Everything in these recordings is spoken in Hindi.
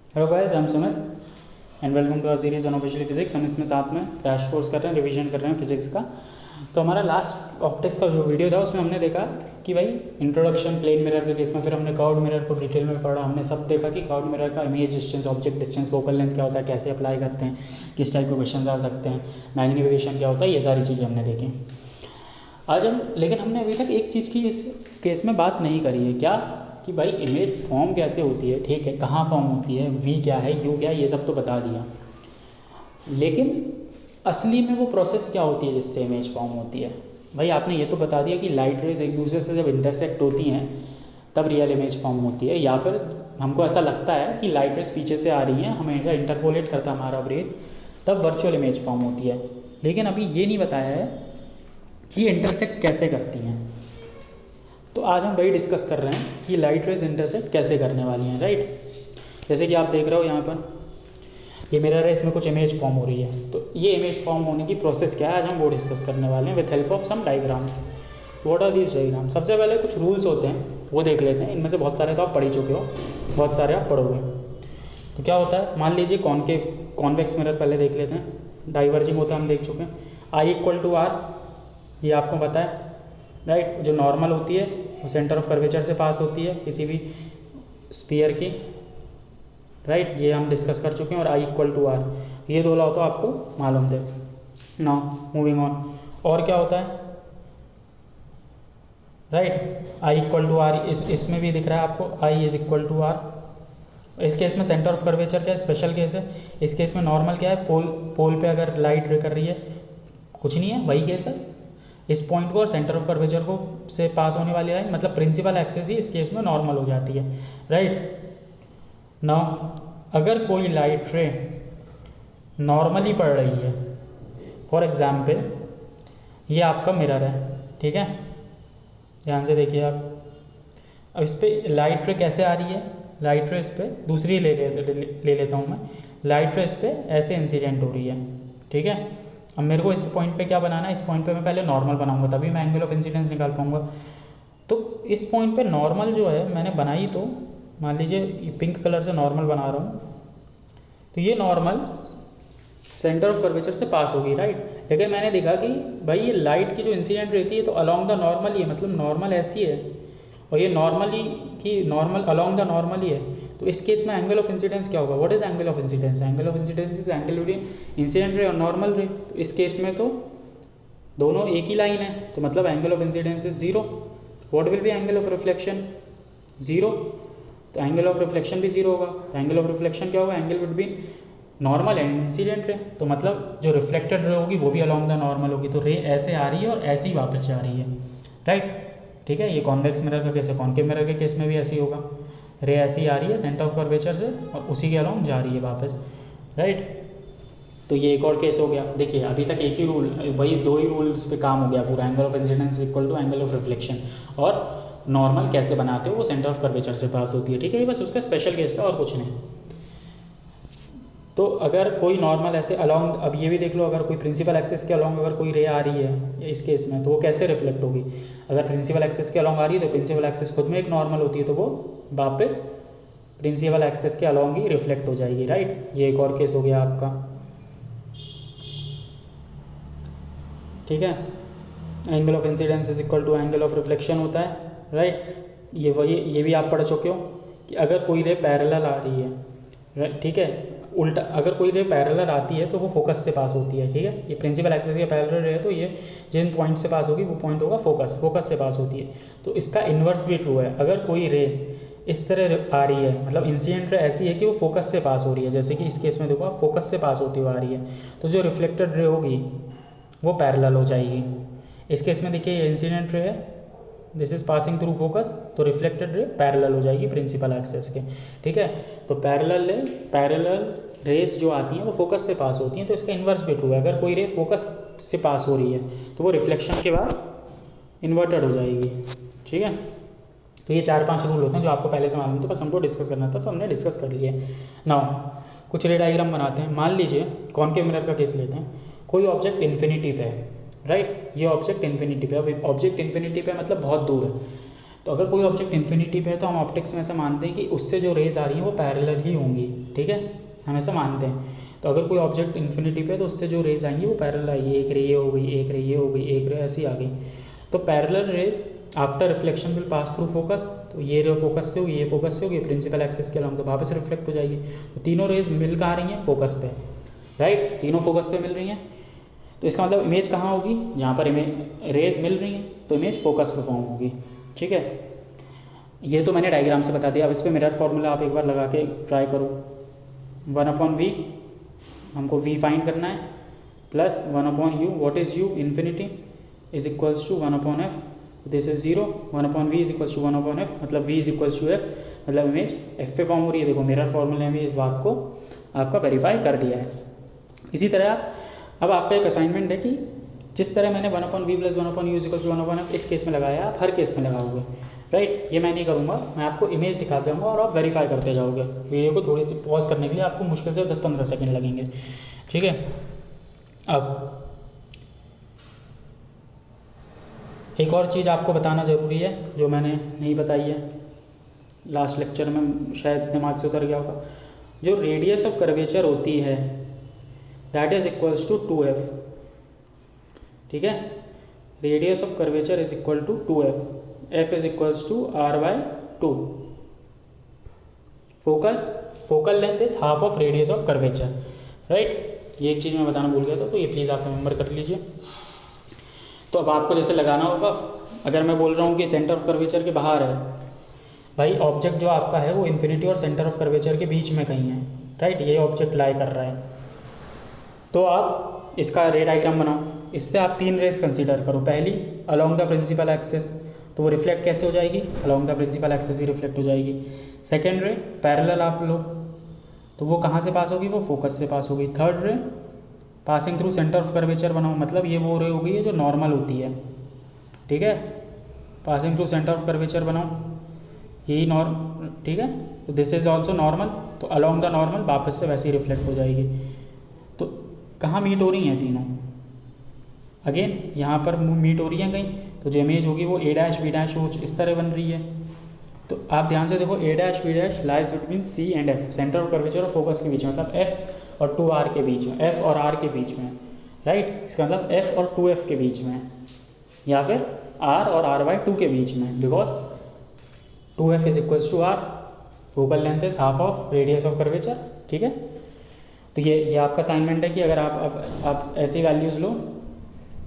Hello guys, I am Sumit and welcome to our series on officially physics. हम इसमें साथ में क्रैश कोर्स कर रहे हैं, रिवीजन कर रहे हैं फिजिक्स का। तो हमारा लास्ट ऑप्टिक्स का जो वीडियो था उसमें हमने देखा कि भाई इंट्रोडक्शन प्लेन मिरर के केस में, फिर हमने कर्व्ड मिरर को डिटेल में पढ़ा। हमने सब देखा कि कर्व्ड मिरर का image distance, object distance, focal length क्या होता है, कैसे अप्लाई करते हैं, किस टाइप के क्वेश्चन आ सकते हैं, मैग्नीफिकेशन क्या होता है, ये सारी चीज़ें हमने देखी। आज हम लेकिन हमने अभी तक एक चीज़ की इस केस में बात नहीं करी है, क्या कि भाई इमेज फॉर्म कैसे होती है, ठीक है, कहाँ फॉर्म होती है, वी क्या है, यू क्या है, ये सब तो बता दिया। लेकिन असली में वो प्रोसेस क्या होती है जिससे इमेज फॉर्म होती है। भाई आपने ये तो बता दिया कि लाइट रेज एक दूसरे से जब इंटरसेक्ट होती हैं तब रियल इमेज फॉर्म होती है, या फिर हमको ऐसा लगता है कि लाइट रेज पीछे से आ रही हैं, हमेशा इंटरपोलेट करता है हमारा ब्रेन, तब वर्चुअल इमेज फॉर्म होती है। लेकिन अभी ये नहीं बताया है कि इंटरसेक्ट कैसे करती हैं। तो आज हम वही डिस्कस कर रहे हैं कि लाइट रेज इंटरसेक्ट कैसे करने वाली हैं, राइट। जैसे कि आप देख रहे हो यहाँ पर ये मिरर है, इसमें कुछ इमेज फॉर्म हो रही है। तो ये इमेज फॉर्म होने की प्रोसेस क्या है, आज हम वो डिस्कस करने वाले हैं with help of some diagrams. What are these diagram? सबसे पहले कुछ रूल्स होते हैं वो देख लेते हैं। इनमें से बहुत सारे तो आप पढ़ ही चुके हो, बहुत सारे आप पढ़ोगे। तो क्या होता है, मान लीजिए कॉन्वेक्स मिरर पहले देख लेते हैं। डाइवर्जिंग होता है हम देख चुके हैं, आई इक्वल टू आर, ये आपको पता है, राइट। जो नॉर्मल होती है वो सेंटर ऑफ कर्वेचर से पास होती है किसी भी स्फीयर की, राइट। ये हम डिस्कस कर चुके हैं। और आई इक्वल टू आर, ये दो लॉ तो आपको मालूम थे। नाउ मूविंग ऑन, और क्या होता है, right. I equal to r, इसमें भी दिख रहा है आपको, i is equal to r. इस केस में सेंटर ऑफ कर्वेचर क्या है, स्पेशल केस है। इस केस में नॉर्मल क्या है, पोल पे अगर लाइट रे कर रही है, कुछ नहीं है, वही केस है। इस पॉइंट को और सेंटर ऑफ कर्वेचर को से पास होने वाली लाइन, मतलब प्रिंसिपल एक्सेस ही इस केस में नॉर्मल हो जाती है, राइट। नाउ अगर कोई लाइट रे नॉर्मली पड़ रही है, फॉर एग्जाम्पल ये आपका मिरर है, ठीक है, ध्यान से देखिए आप। अब इस पर लाइट रे कैसे आ रही है, लाइट रे इस पर दूसरी ले लेता हूँ मैं। लाइट रे इस पर ऐसे इंसिडेंट हो रही है, ठीक है। अब मेरे को इस पॉइंट पे क्या बनाना है, इस पॉइंट पे मैं पहले नॉर्मल बनाऊंगा, तभी मैं एंगल ऑफ इंसिडेंस निकाल पाऊंगा। तो इस पॉइंट पे नॉर्मल जो है मैंने बनाई, तो मान लीजिए पिंक कलर से नॉर्मल बना रहा हूँ, तो ये नॉर्मल सेंटर ऑफ कर्वेचर से पास होगी, राइट। लेकिन मैंने देखा कि भाई ये लाइट की जो इंसिडेंट रहती है तो अलॉन्ग द नॉर्मल ही है, मतलब नॉर्मल ऐसी है और ये नॉर्मली की नॉर्मल अलॉन्ग द नॉर्मल ही है। तो इस केस में एंगल ऑफ इंसिडेंस क्या होगा? What is angle of incidence? Angle of incidence is angle between incident ray और नॉर्मल रे। तो इस केस में तो दोनों एक ही लाइन है, तो मतलब angle of incidence is zero. What will be angle of reflection? Zero. तो एंगल ऑफ रिफ्लेक्शन भी जीरो होगा। तो एंगल ऑफ रिफ्लेक्शन क्या होगा? Angle between normal and incident ray. तो मतलब जो रिफ्लेक्टेड रे होगी वो भी अलॉन्ग द नॉर्मल होगी। तो रे ऐसे आ रही है और ऐसे ही वापस जा रही है, राइट, ठीक है। ये कॉन्वेक्स मिरर का केस है, कॉन्केव मिरर के केस में भी ऐसे ही होगा। रे ऐसी आ रही है सेंटर ऑफ कर्वेचर से और उसी के अलॉन्ग जा रही है वापस, राइट। तो ये एक और केस हो गया। देखिए अभी तक एक ही रूल, वही दो ही रूल्स पे काम हो गया पूरा। Angle of incidence equal to angle of reflection, और नॉर्मल कैसे बनाते हो वो सेंटर ऑफ कर्वेचर से पास होती है, ठीक है। ये बस उसका स्पेशल केस था और कुछ नहीं। तो अगर कोई नॉर्मल ऐसे अलॉन्ग, अब ये भी देख लो, अगर कोई प्रिंसिपल एक्सेस के अलॉन्ग अगर कोई रे आ रही है इस केस में, तो वो कैसे रिफ्लेक्ट होगी? अगर प्रिंसिपल एक्सेस के अलॉन्ग आ रही है तो प्रिंसिपल एक्सेस खुद में एक नॉर्मल होती है, तो वो वापस प्रिंसिपल एक्सेस के अलॉन्ग ही रिफ्लेक्ट हो जाएगी, राइट। ये एक और केस हो गया आपका, ठीक है। Angle of incidence is equal to angle of reflection होता है, राइट। ये भी आप पढ़ चुके हो कि अगर कोई रे पैरेलल आ रही है, ठीक है, उल्टा अगर कोई रे पैरेलल आती है तो वो फोकस से पास होती है, ठीक है। ये प्रिंसिपल एक्सेस के पैरेलल रे है तो ये जिन पॉइंट से पास होगी वो पॉइंट होगा फोकस से पास होती है। तो इसका इन्वर्स भी ट्रू है। अगर कोई रे इस तरह आ रही है, मतलब इंसिडेंट रे ऐसी है कि वो फोकस से पास हो रही है, जैसे कि इस केस में देखो आप, फोकस से पास होती हुई आ रही है, तो जो रिफ्लेक्टेड रे होगी वो पैरेलल हो जाएगी। इस केस में देखिए ये इंसिडेंट रे है, this is passing through focus, तो रिफ्लेक्टेड रे पैरेलल हो जाएगी प्रिंसिपल एक्सेस के, ठीक है। तो पैरेलल रेस जो आती हैं वो फोकस से पास होती हैं, तो इसका इन्वर्स भी ट्रू है। अगर कोई रे फोकस से पास हो रही है तो वो रिफ्लेक्शन के बाद इन्वर्टेड हो जाएगी, ठीक है। तो ये 4-5 रूल होते हैं जो आपको पहले से मालूम थे, बस हमको डिस्कस करना था तो हमने डिस्कस कर लिए। नाउ कुछ रे डायग्राम बनाते हैं। मान लीजिए कॉन्केव मिरर का केस लेते हैं। कोई ऑब्जेक्ट इन्फिनिटी पे है, राइट। ये ऑब्जेक्ट इन्फिनिटी पे है। अब ऑब्जेक्ट इन्फिनिटी पे मतलब बहुत दूर है, तो अगर कोई ऑब्जेक्ट इन्फिनिटी पे है तो हम ऑप्टिक्स में ऐसा मानते हैं कि उससे जो रेज आ रही हैं वो पैरेलल ही होंगी, ठीक है, हम ऐसा मानते हैं। तो अगर कोई ऑब्जेक्ट इन्फिनिटी पे है तो उससे जो रेज आएंगी वो पैरेलल आएगी, एक रे ये हो गई, एक रे ये हो गई, एक रे ऐसी आ गई। तो parallel raise after reflection will pass through focus, तो ये रे फोकस से होगी, ये फोकस से होगी, प्रिंसिपल एक्सिस के अलॉन्ग, तो वापस रिफ्लेक्ट हो जाएगी। तो तीनों रेज मिल कहाँ रही हैं, फोकस पे, राइट, तीनों फोकस पे मिल रही हैं। तो इसका मतलब इमेज कहाँ होगी, जहाँ पर इमेज रेज मिल रही हैं तो इमेज फोकस पे फॉर्म होगी, ठीक है। ये तो मैंने डायग्राम से बता दिया। अब इस पर मिरर फॉर्मूला आप एक बार लगा के ट्राई करो। 1/v, हमको v फाइंड करना है, plus 1/u, what is u, infinity, is equals to 1/f, this is 0, 1/v is equals to 1/f, मतलब v is equals to f, मतलब इमेज f पे फॉर्म हो रही है। देखो मिरर फॉर्मूले ने भी इस बात को आपका वेरीफाई कर दिया है। इसी तरह आप, अब आपका एक असाइनमेंट है कि जिस तरह मैंने 1/v plus 1/u is equals to 1/f इस केस में लगाया, आप हर केस में लगाओगे, राइट। ये मैं नहीं करूँगा, मैं आपको इमेज दिखा जाऊँगा और आप वेरीफाई करते जाओगे। वीडियो को थोड़ी पॉज करने के लिए आपको मुश्किल से 10-15 सेकंड लगेंगे, ठीक है। अब एक और चीज़ आपको बताना ज़रूरी है जो मैंने नहीं बताई है, लास्ट लेक्चर में शायद दिमाग से उतर गया होगा। जो रेडियस ऑफ कर्वेचर होती है that is equals to 2f, ठीक है। Radius of curvature is equal to 2f, f is equals to r/2। Focal length is half of radius of curvature, right. ये एक चीज़ मैं बताना भूल गया था, तो ये प्लीज़ आप रिमेंबर कर लीजिए। तो अब आपको जैसे लगाना होगा, अगर मैं बोल रहा हूँ कि सेंटर ऑफ कर्वेचर के बाहर है, भाई ऑब्जेक्ट जो आपका है वो इन्फिनिटी और सेंटर ऑफ कर्वेचर के बीच में कहीं है, राइट, ये ऑब्जेक्ट लाई कर रहा है। तो आप इसका रे डायग्राम बनाओ। इससे आप 3 रेस कंसीडर करो। पहली अलोंग द प्रिंसिपल एक्सिस, तो वो रिफ्लेक्ट कैसे हो जाएगी, अलोंग द प्रिंसिपल एक्सिस ही रिफ्लेक्ट हो जाएगी। सेकेंड रे पैरेलल आप लो, तो वो कहाँ से पास होगी, वो फोकस से पास होगी। थर्ड रे passing through centre of curvature बनाओ, मतलब ये वो रे होगी जो नॉर्मल होती है, ठीक है, passing through centre of curvature बनाओ, यही नॉर्म, ठीक है। तो दिस इज ऑल्सो नॉर्मल, तो अलोंग द नॉर्मल वापस से वैसे ही रिफ्लेक्ट हो जाएगी। तो कहाँ मीट हो रही हैं तीनों, अगेन यहाँ पर मीट हो रही हैं कहीं, तो जो इमेज होगी वो a' b' इस तरह बन रही है। तो आप ध्यान से देखो, a' b' lies between c and f, centre of curvature और फोकस के बीच में, मतलब f और 2r के बीच में, f और r के बीच में, राइट। इसका मतलब f और 2f के बीच में, या फिर r और r/2 के बीच में, because 2f is equals to r, focal length is half of radius of curvature, ठीक है। तो ये आपका असाइनमेंट है कि अगर आप ऐसी वैल्यूज़ लो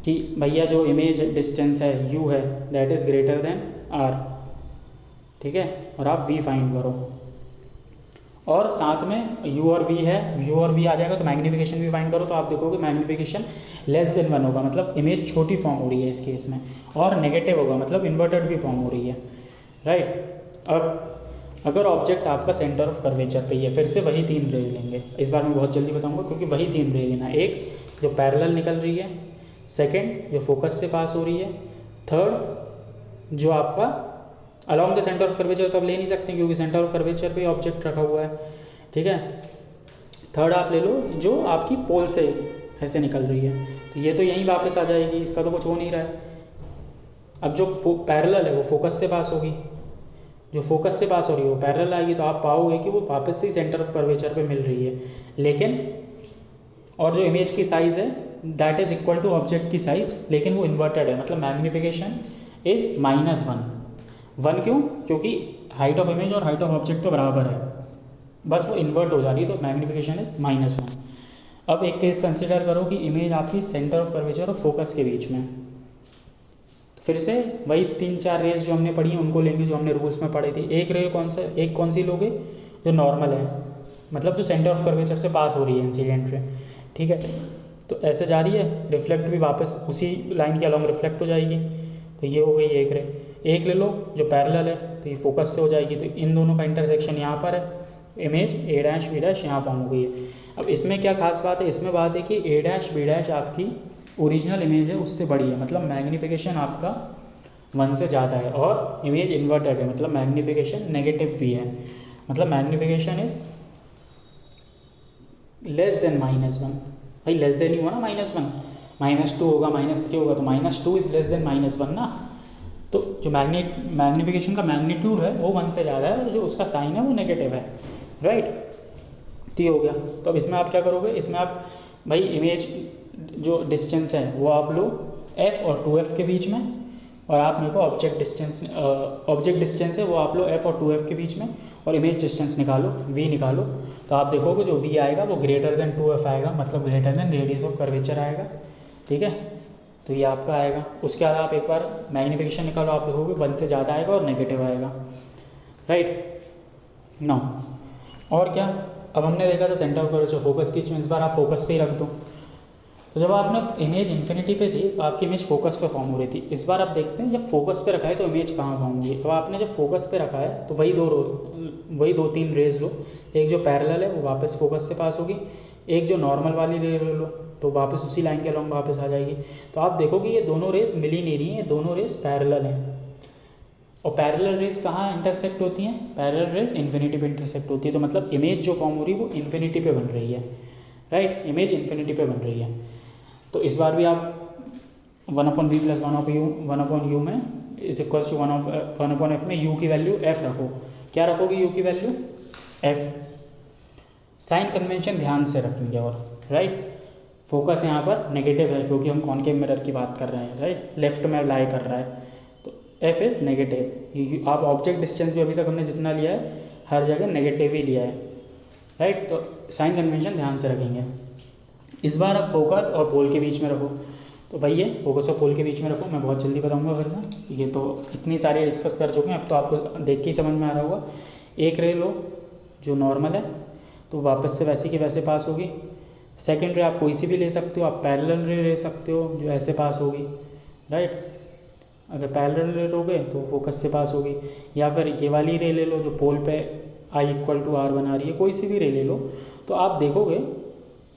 कि भैया जो इमेज डिस्टेंस है u है that is greater than r, ठीक है, और आप v फाइंड करो, और साथ में u और v है, u और v आ जाएगा तो मैग्नीफिकेशन भी फाइंड करो। तो आप देखोगे मैग्नीफिकेशन लेस देन 1 होगा, मतलब इमेज छोटी फॉर्म हो रही है इस केस में, और नेगेटिव होगा मतलब इन्वर्टेड भी फॉर्म हो रही है, राइट। अब अगर ऑब्जेक्ट आपका सेंटर ऑफ कर्वेचर पे ही है, फिर से वही 3 रे लेंगे। इस बार मैं बहुत जल्दी बताऊंगा क्योंकि वही 3 रे लेना, एक जो पैरेलल निकल रही है, सेकंड जो फोकस से पास हो रही है, थर्ड जो आपका along the centre of curvature, तो आप ले नहीं सकते क्योंकि सेंटर ऑफ कर्वेचर पे ऑब्जेक्ट रखा हुआ है, ठीक है। थर्ड आप ले लो जो आपकी पोल से ऐसे निकल रही है, तो ये तो यहीं वापस आ जाएगी, इसका तो कुछ हो नहीं रहा है। अब जो पैरेलल है वो फोकस से पास होगी, जो फोकस से पास हो रही है वो पैरेलल आएगी, तो आप पाओगे कि वो वापस से सेंटर ऑफ कर्वेचर पे मिल रही है, लेकिन और जो इमेज की साइज़ है that is equal to object की साइज़, लेकिन वो इन्वर्टेड है, मतलब मैग्नीफिकेशन इज़ -1 क्यों, क्योंकि हाइट ऑफ इमेज और हाइट ऑफ ऑब्जेक्ट तो बराबर है, बस वो इन्वर्ट हो जा रही है, तो मैग्नीफिकेशन इज़ -1। अब एक केस कंसिडर करो कि इमेज आपकी सेंटर ऑफ कर्वेचर और फोकस के बीच में, तो फिर से वही 3-4 रेज जो हमने पढ़ी हैं उनको लेंगे जो हमने रूल्स में पढ़ी थी। एक कौन सी लोगे, जो नॉर्मल है, मतलब जो सेंटर ऑफ कर्वेचर से पास हो रही है इंसिडेंट रे, ठीक है। तो ऐसे जा रही है, रिफ्लेक्ट भी वापस उसी लाइन के अलॉन्ग रिफ्लेक्ट हो जाएगी, तो ये हो गई एक रे। एक ले लो जो पैरेलल है, तो ये फोकस से हो जाएगी, तो इन दोनों का इंटरसेक्शन यहाँ पर है, इमेज a' b' यहाँ फॉर्म हो गई है। अब इसमें क्या खास बात है, इसमें बात है कि a' b' आपकी ओरिजिनल इमेज है उससे बड़ी है, मतलब मैग्नीफिकेशन आपका 1 से ज़्यादा है, और इमेज इन्वर्टेड है, मतलब मैग्नीफिकेशन नेगेटिव भी है, मतलब मैग्नीफिकेशन इज लेस देन -1। भाई लेस देन ही हुआ ना, -1, -2 होगा, -3 होगा, तो -2 इज़ लेस देन -1 ना, तो जो मैग्नीफिकेशन का मैग्नीट्यूड है वो 1 से ज़्यादा है और जो उसका साइन है वो नेगेटिव है, राइट। तो ये हो गया। तो अब इसमें आप क्या करोगे, इसमें आप भाई इमेज जो डिस्टेंस है वो आप लो f और 2f के बीच में, और आप मेरे को ऑब्जेक्ट डिस्टेंस है वो आप लो f और 2f के बीच में, और इमेज डिस्टेंस निकालो v निकालो। तो आप देखोगे जो v आएगा वो ग्रेटर देन 2f आएगा, मतलब greater than radius of curvature आएगा, ठीक है। तो ये आपका आएगा। उसके बाद आप एक बार मैग्नीफिकेशन निकालो, आप देखोगे 1 से ज़्यादा आएगा और नेगेटिव आएगा, राइट। नो और क्या, अब हमने देखा था सेंटर ऑफ कर्वेचर फोकस की, इस बार आप फोकस पे ही रख दो। तो जब आपने इमेज इन्फिनिटी पे थी तो आपकी इमेज फोकस पे फॉर्म हो रही थी। इस बार आप देखते हैं जब फोकस पे रखा है तो इमेज कहाँ फॉर्म होगी। तो आपने जब फोकस पे रखा है तो वही 2-3 रेज लो। एक जो पैरेलल है वो वापस फोकस से पास होगी, एक जो नॉर्मल वाली रे लो तो वापस उसी लाइन के अलॉन्ग वापस आ जाएगी। तो आप देखोगे ये दोनों रेज मिल ही नहीं रही हैं, ये दोनों रेज पैरेलल हैं। और पैरेलल रेज कहाँ इंटरसेक्ट होती हैं, पैरेलल रेज इन्फिनिटी पे इंटरसेक्ट होती है। तो मतलब इमेज जो फॉर्म हो रही है वो इन्फिनिटी पे बन रही है, राइट, इमेज इन्फिनिटी पे बन रही है। तो इस बार भी आप 1/v + 1/u में इज इक्वल्स टू 1/f में u की वैल्यू f रखो। क्या रखोगे u की वैल्यू f। साइन कन्वेंशन ध्यान से रखेंगे, और राइट फोकस यहाँ पर नेगेटिव है क्योंकि हम कॉनकेव मिरर की बात कर रहे हैं, राइट, लेफ्ट में लाई कर रहा है तो f इज़ नेगेटिव। आप ऑब्जेक्ट डिस्टेंस भी अभी तक हमने जितना लिया है हर जगह नेगेटिव ही लिया है, राइट। तो साइन कन्वेंशन ध्यान से रखेंगे। इस बार आप फोकस और पोल के बीच में रखो। तो वही है, फोकस और पोल के बीच में रखो। मैं बहुत जल्दी बताऊंगा फिर ना, ये तो इतनी सारी डिस्कस कर चुके हैं, अब तो आपको देख के ही समझ में आ रहा होगा। एक रे लो जो नॉर्मल है तो वापस से वैसे की वैसे पास होगी। सेकेंड रे आप कोई सी भी ले सकते हो, आप पैरेलल रे ले सकते हो जो ऐसे पास होगी, राइट। अगर पैरेलल रे लोगे तो फोकस से पास होगी, या फिर ये वाली रे ले लो जो पोल पे I = R बना रही है, कोई सी भी रे ले लो। तो आप देखोगे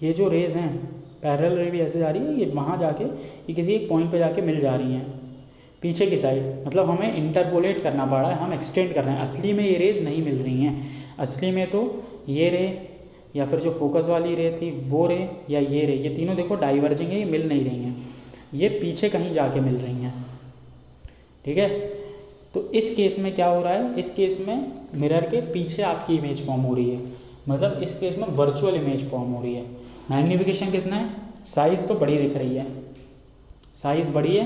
ये जो रेज हैं पैरेलल रे भी ऐसे जा रही है, ये वहाँ जाके ये किसी एक पॉइंट पे जाके मिल जा रही हैं पीछे की साइड। मतलब हमें इंटरपोलेट करना पड़ा है, हम एक्सटेंड कर रहे हैं। असली में ये रेज नहीं मिल रही हैं, असली में तो ये रे या फिर जो फोकस वाली रे थी वो रे या ये रे, ये तीनों देखो डाइवर्जिंग है, ये मिल नहीं रही हैं, ये पीछे कहीं जाके मिल रही हैं, ठीक है। तो इस केस में क्या हो रहा है, इस केस में मिरर के पीछे आपकी इमेज फॉर्म हो रही है, मतलब इस केस में वर्चुअल इमेज फॉर्म हो रही है। मैग्नीफिकेशन कितना है, साइज़ तो बड़ी दिख रही है, साइज़ बड़ी है,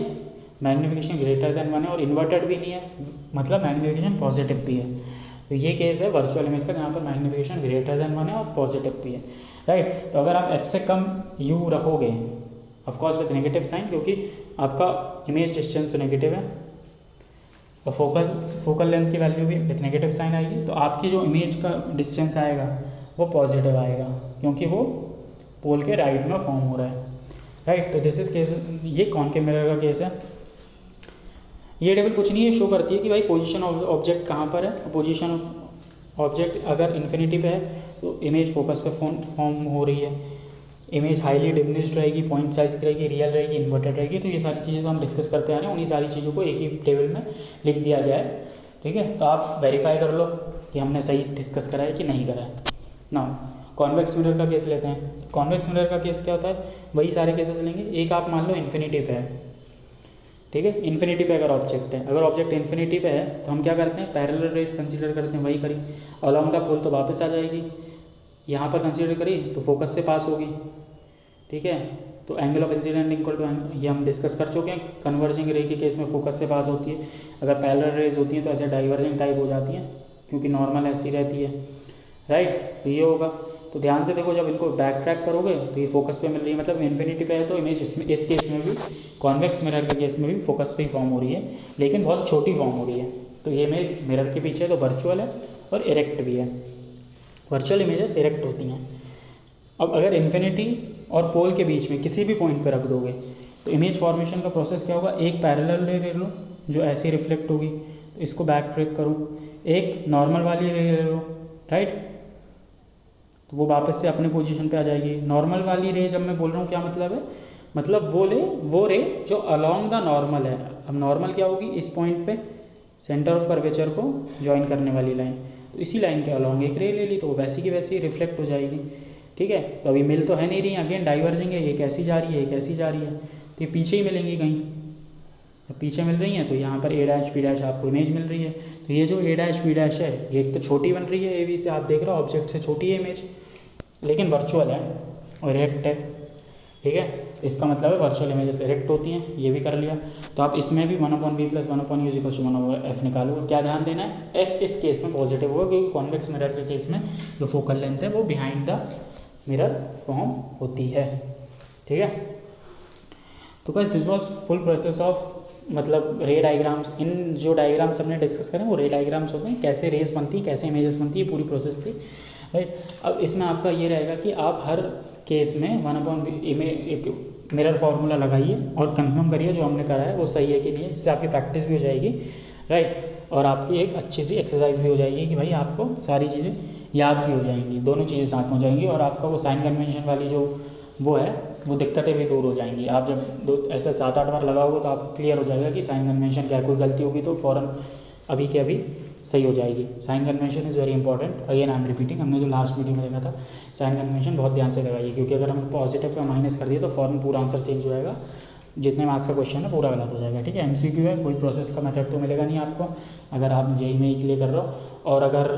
मैग्नीफिकेशन ग्रेटर देन 1 है और इन्वर्टेड भी नहीं है, मतलब मैग्नीफिकेशन पॉजिटिव भी है। तो ये केस है वर्चुअल इमेज का जहाँ पर मैग्नीफिकेशन ग्रेटर देन 1 है और पॉजिटिव भी है, राइट। तो अगर आप f से कम u रखोगे, ऑफकोर्स विद नेगेटिव साइन, क्योंकि आपका इमेज डिस्टेंस तो नेगेटिव है और फोकल लेंथ की वैल्यू भी विद नेगेटिव साइन आएगी, तो आपकी जो इमेज का डिस्टेंस आएगा वो पॉजिटिव आएगा क्योंकि वो पोल के राइट में फॉर्म हो रहा है, राइट। तो दिस इज केस, ये कॉनकेव मिरर का केस है। ये टेबल कुछ नहीं है, शो करती है कि भाई पोजीशन ऑफ ऑब्जेक्ट कहाँ पर है। पोजीशन ऑफ ऑब्जेक्ट अगर इन्फिनिटी पे है तो इमेज फोकस पे फॉर्म हो रही है, इमेज हाईली डिमिनिश्ड रहेगी, पॉइंट साइज रहेगी, रियल रहेगी, इन्वर्टेड रहेगी। तो ये सारी चीज़ें तो हम डिस्कस करते आ रहे हैं, उन्हीं सारी चीज़ों को एक ही टेबल में लिख दिया गया है, ठीक है। तो आप वेरीफाई कर लो कि हमने सही डिस्कस करा है कि नहीं करा है ना। कॉन्वेक्स मिरर का केस लेते हैं। कॉन्वेक्स मिरर का केस क्या होता है, वही सारे केसेस लेंगे। एक आप मान लो इन्फिनिटी पे है, ठीक है, इन्फिनिटी पे अगर ऑब्जेक्ट है, अगर ऑब्जेक्ट इन्फिनिटी पे है तो हम क्या करते हैं, पैरेलल रेस कंसीडर करते हैं, वही करी। अलॉन्ग द पोल तो वापस आ जाएगी, यहाँ पर कंसीडर करी तो फोकस से पास होगी, ठीक है। तो angle of incident equal to, ये हम डिस्कस कर चुके हैं। कन्वर्जिंग रे के केस में फोकस से पास होती है, अगर पैरेलल रेज होती हैं तो ऐसे डाइवर्जिंग टाइप हो जाती हैं क्योंकि नॉर्मल ऐसी रहती है, राइट। तो ये होगा। तो ध्यान से देखो, जब इनको बैक ट्रैक करोगे तो ये फोकस पे मिल रही है, मतलब इन्फिनिटी पे है तो इमेज इस केस में भी, कॉन्वेक्स मिरर के केस में भी फोकस पे ही फॉर्म हो रही है, लेकिन बहुत छोटी फॉर्म हो रही है। तो ये इमेज मिरर के पीछे तो वर्चुअल है और इरेक्ट भी है, वर्चुअल इमेजेस इरेक्ट होती हैं। अब अगर इन्फिनिटी और पोल के बीच में किसी भी पॉइंट पे रख दोगे तो इमेज फॉर्मेशन का प्रोसेस क्या होगा, एक पैरेलल रे ले लो जो ऐसी रिफ्लेक्ट होगी, तो इसको बैक ट्रैक करो, एक नॉर्मल वाली रे ले लो, राइट, तो वो वापस से अपने पोजीशन पे आ जाएगी। नॉर्मल वाली रे जब मैं बोल रहा हूँ क्या मतलब है, मतलब वो रे जो अलॉन्ग द नॉर्मल है। अब नॉर्मल क्या होगी, इस पॉइंट पे सेंटर ऑफ कर्वेचर को ज्वाइन करने वाली लाइन, तो इसी लाइन के अलॉन्ग एक रे ले ली तो वो वैसी की वैसी रिफ्लेक्ट हो जाएगी, ठीक है। तो अभी मिल तो है नहीं रही, अगेन डाइवर्जिंग है, एक ऐसी जा रही है, एक ऐसी जा रही है, तो ये पीछे ही मिलेंगी कहीं, जब पीछे मिल रही हैं तो यहाँ पर ए डैश बी डैश आपको इमेज मिल रही है। तो ये जो ए डैश बी डैश है ये एक तो छोटी बन रही है ए बी से, आप देख रहे हो ऑब्जेक्ट से छोटी है इमेज, लेकिन वर्चुअल है और रेक्ट है, ठीक है। इसका मतलब है वर्चुअल इमेजेस रेक्ट होती हैं, ये भी कर लिया। तो आप इसमें भी 1/b + 1/u = 1/f निकालो। क्या ध्यान देना है, एफ इस केस में पॉजिटिव होगा क्योंकि कॉन्वेक्स मिरर के केस में जो फोकल लेंथ है वो बिहाइंड द मिरर फॉर्म होती है, ठीक है। तो guys this was full process of मतलब रे डायग्राम्स। इन जो डायग्राम्स हमने डिस्कस करें वो रे डायग्राम्स होते हैं, कैसे रेस बनती है, कैसे इमेजेस बनती है, पूरी प्रोसेस थी, राइट। अब इसमें आपका ये रहेगा कि आप हर केस में 1/v एक मिरर फार्मूला लगाइए और कंफर्म करिए जो हमने करा है वो सही है कि नहीं है। इससे आपकी प्रैक्टिस भी हो जाएगी, राइट, और आपकी एक अच्छी सी एक्सरसाइज भी हो जाएगी कि भाई आपको सारी चीज़ें याद भी हो जाएंगी, दोनों चीज़ें साथ में हो जाएंगी, और आपका वो साइन कन्वेंशन वाली जो वो है वो दिक्कतें भी दूर हो जाएंगी। आप जब दो ऐसे 7-8 बार लगाओगे तो आपको क्लियर हो जाएगा कि साइन कन्वेंशन क्या है, कोई गलती होगी तो फ़ौरन अभी के अभी सही हो जाएगी। Sign convention is very important, again I am repeating, हमने जो लास्ट वीडियो में देखा था साइन कन्वेंशन बहुत ध्यान से लगाइए, क्योंकि अगर हम पॉजिटिव का माइनस कर दिए तो फ़ौरन पूरा आंसर चेंज हो जाएगा, जितने मार्क्स का क्वेश्चन है पूरा गलत हो जाएगा, ठीक है। एमसीक्यू है, कोई प्रोसेस का मेथड तो मिलेगा नहीं आपको अगर आप जेईई में ही क्लियर कर रहे हो, और अगर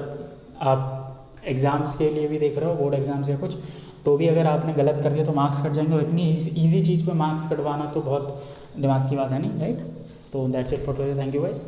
आप एग्ज़ाम्स के लिए भी देख रहे हो, बोर्ड एग्जाम्स या कुछ, तो भी अगर आपने गलत कर दिया तो मार्क्स कट जाएंगे, और इतनी ईजी चीज़ पे मार्क्स कटवाना तो बहुत दिमाग की बात है नहीं, राइट। तो that's it for today, thank you guys.